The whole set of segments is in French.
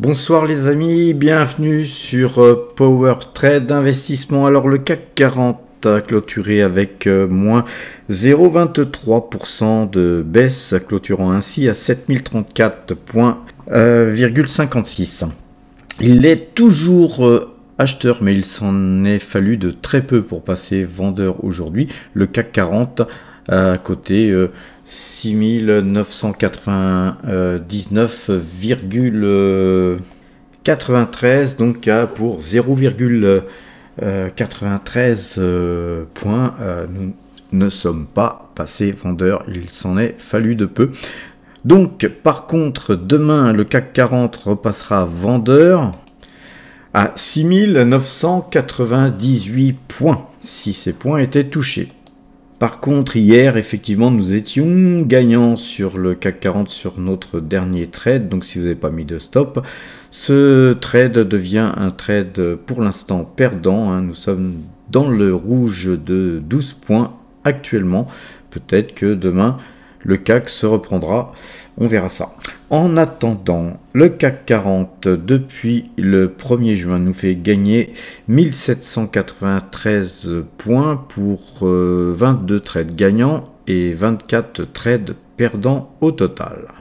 Bonsoir les amis, bienvenue sur Power Trade Investissement. Alors le CAC 40 a clôturé avec moins 0,23% de baisse, clôturant ainsi à 7034,56. Il est toujours acheteur, mais il s'en est fallu de très peu pour passer vendeur aujourd'hui. Le CAC 40 à côté 6999,93, donc pour 0,93 points. Nous ne sommes pas passés vendeurs, il s'en est fallu de peu. Donc par contre demain le CAC 40 repassera vendeur à 6998 points si ces points étaient touchés. Par contre, hier, effectivement, nous étions gagnants sur le CAC 40 sur notre dernier trade. Donc, si vous n'avez pas mis de stop, ce trade devient un trade pour l'instant perdant. Nous sommes dans le rouge de 12 points actuellement. Peut-être que demain, le CAC se reprendra. On verra ça. En attendant, le CAC 40 depuis le 1er juin nous fait gagner 1793 points pour 22 trades gagnants et 24 trades perdants au total.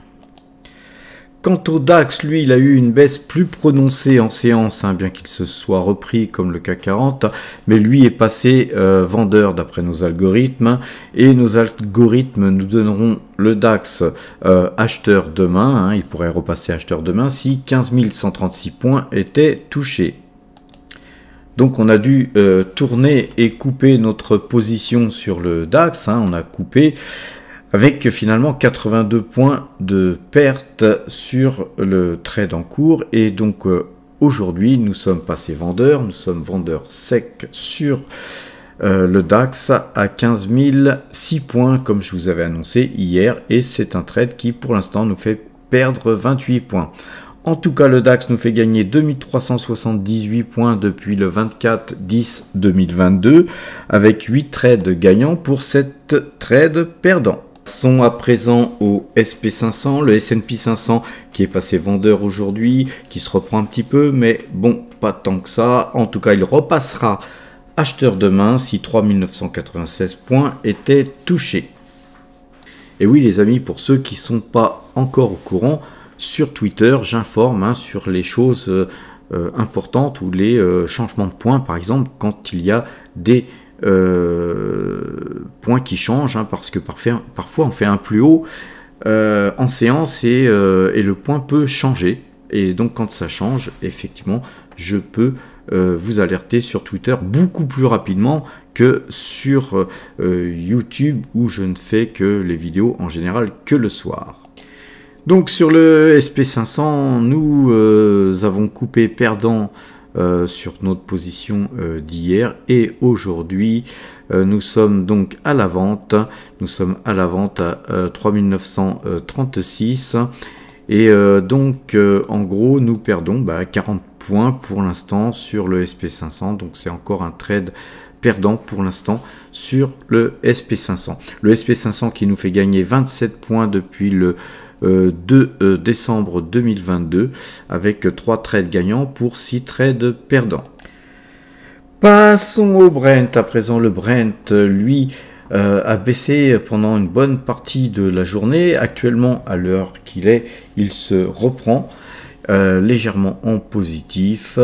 Quant au DAX, lui, il a eu une baisse plus prononcée en séance, bien qu'il se soit repris comme le CAC 40, mais lui est passé vendeur d'après nos algorithmes, et nos algorithmes nous donneront le DAX acheteur demain, il pourrait repasser acheteur demain si 15 136 points étaient touchés. Donc on a dû tourner et couper notre position sur le DAX, on a coupé avec finalement 82 points de perte sur le trade en cours. Et donc aujourd'hui, nous sommes passés vendeurs, nous sommes vendeurs secs sur le DAX à 15 006 points, comme je vous avais annoncé hier. Et c'est un trade qui, pour l'instant, nous fait perdre 28 points. En tout cas, le DAX nous fait gagner 2378 points depuis le 24-10-2022, avec 8 trades gagnants pour 7 trades perdants. Passons à présent au SP500, le S&P 500 qui est passé vendeur aujourd'hui, qui se reprend un petit peu, mais bon, pas tant que ça. En tout cas, il repassera acheteur demain si 3996 points étaient touchés. Et oui les amis, pour ceux qui ne sont pas encore au courant, sur Twitter, j'informe sur les choses importantes ou les changements de points, par exemple, quand il y a des points qui changent, parce que parfois on fait un plus haut en séance et le point peut changer, et donc quand ça change, effectivement je peux vous alerter sur Twitter beaucoup plus rapidement que sur YouTube, où je ne fais que les vidéos en général que le soir. Donc sur le SP500, nous avons coupé perdant sur notre position d'hier, et aujourd'hui nous sommes donc à la vente. Nous sommes à la vente à 3936, et donc en gros nous perdons 40 points pour l'instant sur le SP500. Donc c'est encore un trade perdant pour l'instant sur le SP500. Le SP500 qui nous fait gagner 27 points depuis le 2 décembre 2022, avec 3 trades gagnants pour 6 trades perdants. Passons au Brent à présent. Le Brent, lui, a baissé pendant une bonne partie de la journée. Actuellement, à l'heure qu'il est, il se reprend légèrement en positif,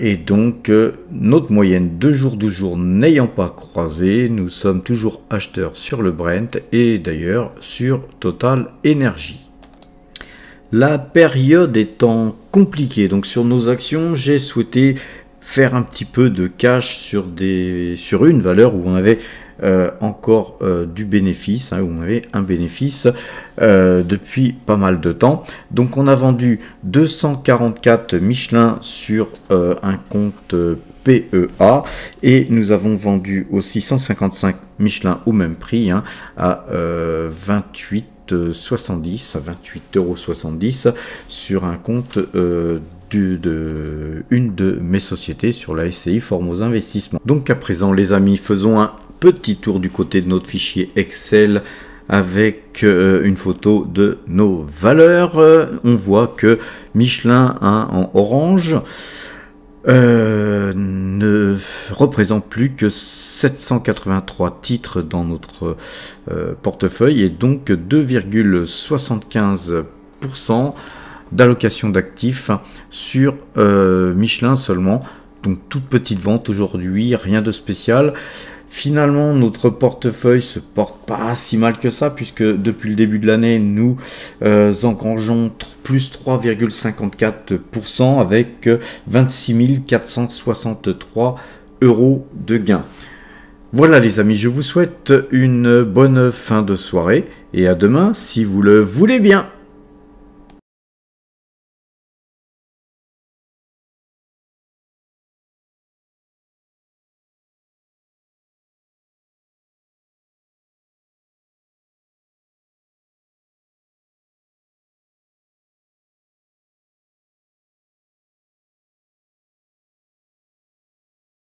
et donc notre moyenne de jour n'ayant pas croisé, nous sommes toujours acheteurs sur le Brent et d'ailleurs sur Total Energy. La période étant compliquée, donc sur nos actions, j'ai souhaité faire un petit peu de cash sur une valeur où on avait encore du bénéfice, où on avait un bénéfice depuis pas mal de temps. Donc on a vendu 244 Michelin sur un compte PEA, et nous avons vendu aussi 155 Michelin au même prix, à 28,70 €, sur un compte une de mes sociétés sur la SCI Formos Investissements. Donc à présent les amis, faisons un petit tour du côté de notre fichier Excel avec une photo de nos valeurs. On voit que Michelin en orange ne représente plus que 783 titres dans notre portefeuille et donc 2,75% d'allocation d'actifs sur Michelin seulement. Donc toute petite vente aujourd'hui, rien de spécial. Finalement, notre portefeuille se porte pas si mal que ça, puisque depuis le début de l'année, nous engrangeons plus 3,54% avec 26 463 € de gains. Voilà les amis, je vous souhaite une bonne fin de soirée et à demain si vous le voulez bien.